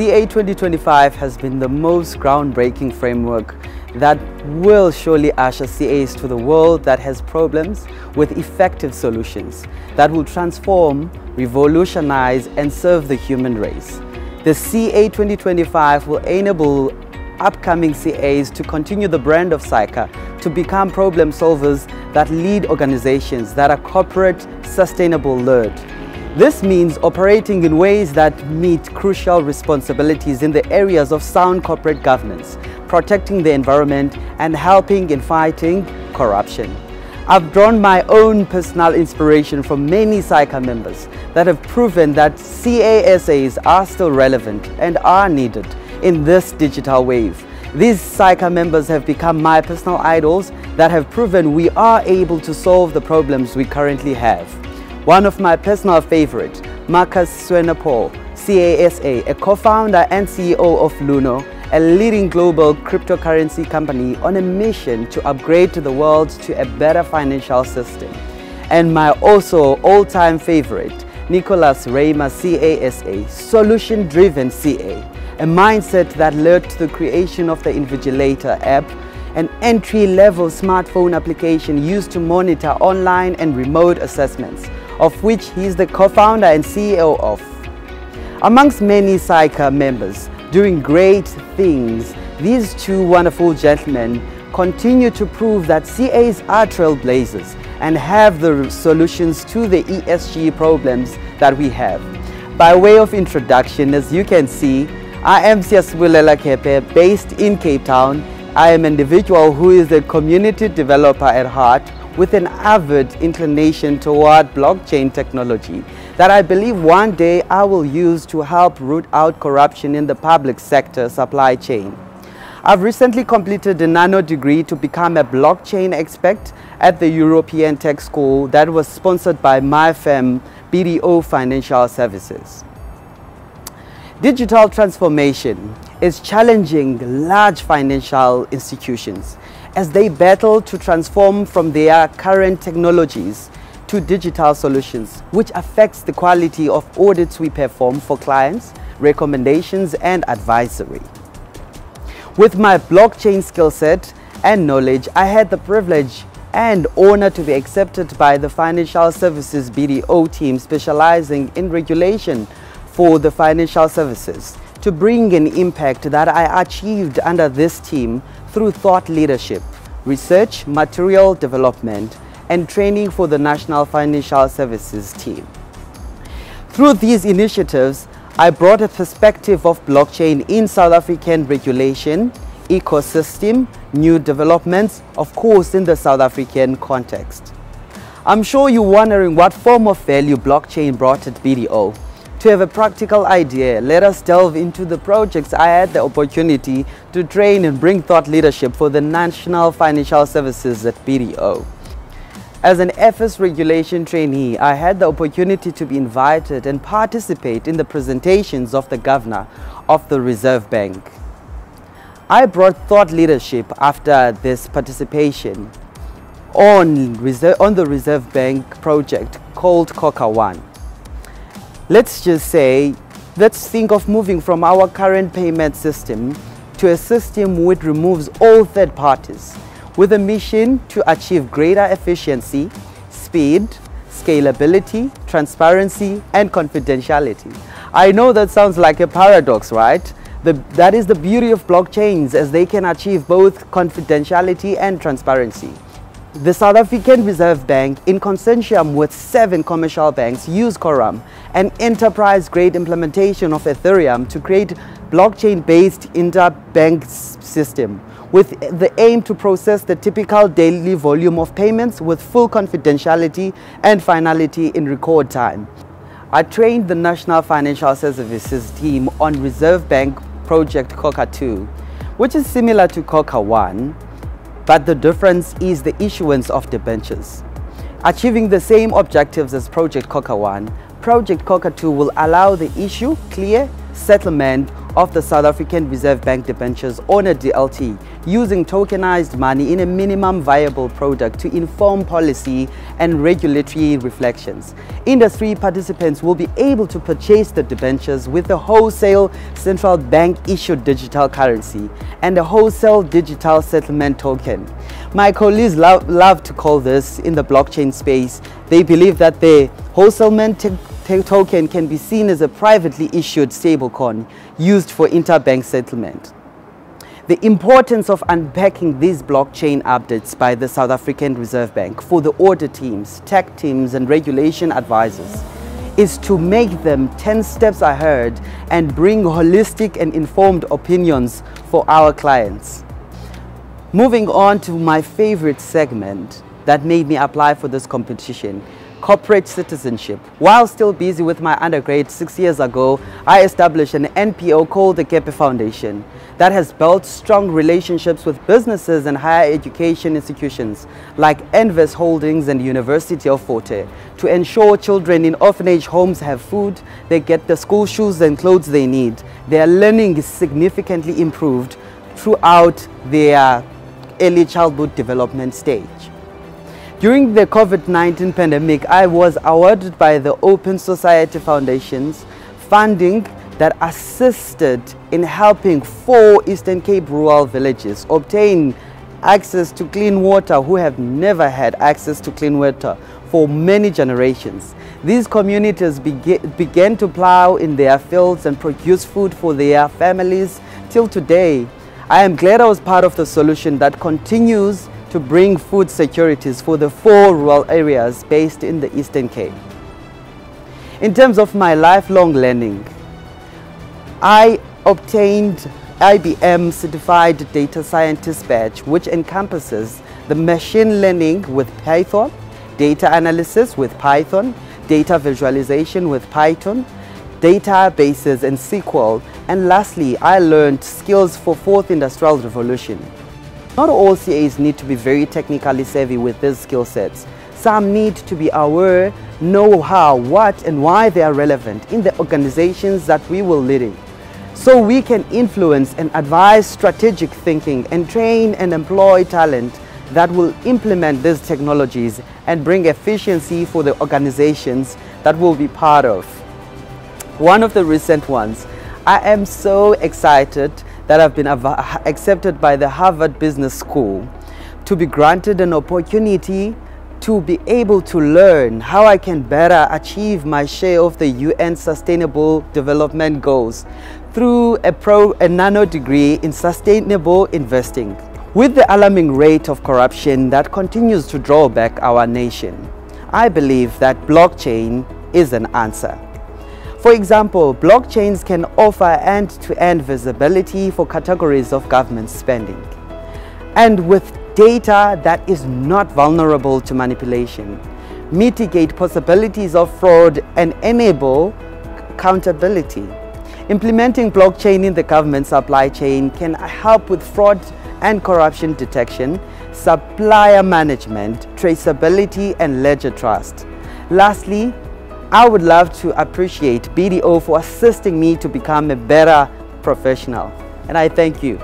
CA 2025 has been the most groundbreaking framework that will surely usher CAs to the world that has problems with effective solutions that will transform, revolutionize, and serve the human race. The CA 2025 will enable upcoming CAs to continue the brand of SAICA to become problem solvers that lead organizations that are corporate, sustainable-led. This means operating in ways that meet crucial responsibilities in the areas of sound corporate governance, protecting the environment, and helping in fighting corruption. I've drawn my own personal inspiration from many SAICA members that have proven that CASAs are still relevant and are needed in this digital wave. These SAICA members have become my personal idols that have proven we are able to solve the problems we currently have. One of my personal favorites, Marcus Swanepoel, CASA, a co-founder and CEO of Luno, a leading global cryptocurrency company on a mission to upgrade the world to a better financial system. And my also all-time favorite, Nicholas Reimer, CASA, solution-driven CA, a mindset that led to the creation of the Invigilator app, an entry-level smartphone application used to monitor online and remote assessments, of which he is the co-founder and CEO of. Amongst many SAICA members doing great things, these two wonderful gentlemen continue to prove that CAs are trailblazers and have the solutions to the ESG problems that we have. By way of introduction, as you can see, I am Siyasibulela Kepe, based in Cape Town. I am an individual who is a community developer at heart with an avid inclination toward blockchain technology that I believe one day I will use to help root out corruption in the public sector supply chain. I've recently completed a nano degree to become a blockchain expert at the European Tech School that was sponsored by my firm, BDO Financial Services. Digital transformation is challenging large financial institutions as they battle to transform from their current technologies to digital solutions, which affects the quality of audits we perform for clients, recommendations, and advisory. With my blockchain skill set and knowledge, I had the privilege and honor to be accepted by the Financial Services BDO team specializing in regulation for the financial services to bring an impact that I achieved under this team through thought leadership, research, material development, and training for the National Financial Services team. Through these initiatives, I brought a perspective of blockchain in South African regulation, ecosystem, new developments, of course in the South African context. I'm sure you're wondering what form of value blockchain brought at BDO. To have a practical idea, let us delve into the projects I had the opportunity to train and bring thought leadership for the National Financial Services at BDO. As an FS regulation trainee, I had the opportunity to be invited and participate in the presentations of the Governor of the Reserve Bank. I brought thought leadership after this participation on the Reserve Bank project called COCA-1. Let's just say, let's think of moving from our current payment system to a system which removes all third parties with a mission to achieve greater efficiency, speed, scalability, transparency, and confidentiality. I know that sounds like a paradox, right? That is the beauty of blockchains, as they can achieve both confidentiality and transparency. The South African Reserve Bank, in consortium with 7 commercial banks, use Quorum, an enterprise-grade implementation of Ethereum, to create blockchain-based interbank system with the aim to process the typical daily volume of payments with full confidentiality and finality in record time. I trained the National Financial Services team on Reserve Bank Project COCA-2, which is similar to COCA-1, but the difference is the issuance of debentures. Achieving the same objectives as Project COCA-1, Project COCA-2 will allow the issue, clear, settlement of the South African Reserve Bank debentures on a DLT using tokenized money in a minimum viable product to inform policy and regulatory reflections. Industry participants will be able to purchase the debentures with a wholesale central bank issued digital currency and a wholesale digital settlement token. My colleagues love to call this in the blockchain space. They believe that the wholesale token can be seen as a privately issued stablecoin used for interbank settlement. The importance of unpacking these blockchain updates by the South African Reserve Bank for the audit teams, tech teams and regulation advisors is to make them 10 steps ahead and bring holistic and informed opinions for our clients. Moving on to my favorite segment that made me apply for this competition, corporate citizenship. While still busy with my undergrad 6 years ago, I established an NPO called the Kepe Foundation that has built strong relationships with businesses and higher education institutions like Envest Holdings and University of Forte to ensure children in orphanage homes have food, they get the school shoes and clothes they need. Their learning is significantly improved throughout their early childhood development stage. During the COVID-19 pandemic, I was awarded by the Open Society Foundation's funding that assisted in helping 4 Eastern Cape rural villages obtain access to clean water who have never had access to clean water for many generations. These communities began to plow in their fields and produce food for their families till today. I am glad I was part of the solution that continues to bring food securities for the 4 rural areas based in the Eastern Cape. In terms of my lifelong learning, I obtained IBM Certified Data Scientist badge, which encompasses the machine learning with Python, data analysis with Python, data visualization with Python, databases and SQL, and lastly, I learned skills for 4th Industrial Revolution. Not all CAs need to be very technically savvy with these skill sets. Some need to be aware, know how, what and why they are relevant in the organizations that we will lead in. So we can influence and advise strategic thinking and train and employ talent that will implement these technologies and bring efficiency for the organizations that we'll be part of. One of the recent ones, I am so excited that I've been accepted by the Harvard Business School to be granted an opportunity to be able to learn how I can better achieve my share of the UN Sustainable Development Goals through a nano degree in sustainable investing. With the alarming rate of corruption that continues to draw back our nation, I believe that blockchain is an answer. For example, blockchains can offer end-to-end visibility for categories of government spending, and with data that is not vulnerable to manipulation, mitigate possibilities of fraud and enable accountability. Implementing blockchain in the government supply chain can help with fraud and corruption detection, supplier management, traceability and ledger trust. Lastly, I would love to appreciate BDO for assisting me to become a better professional, and I thank you.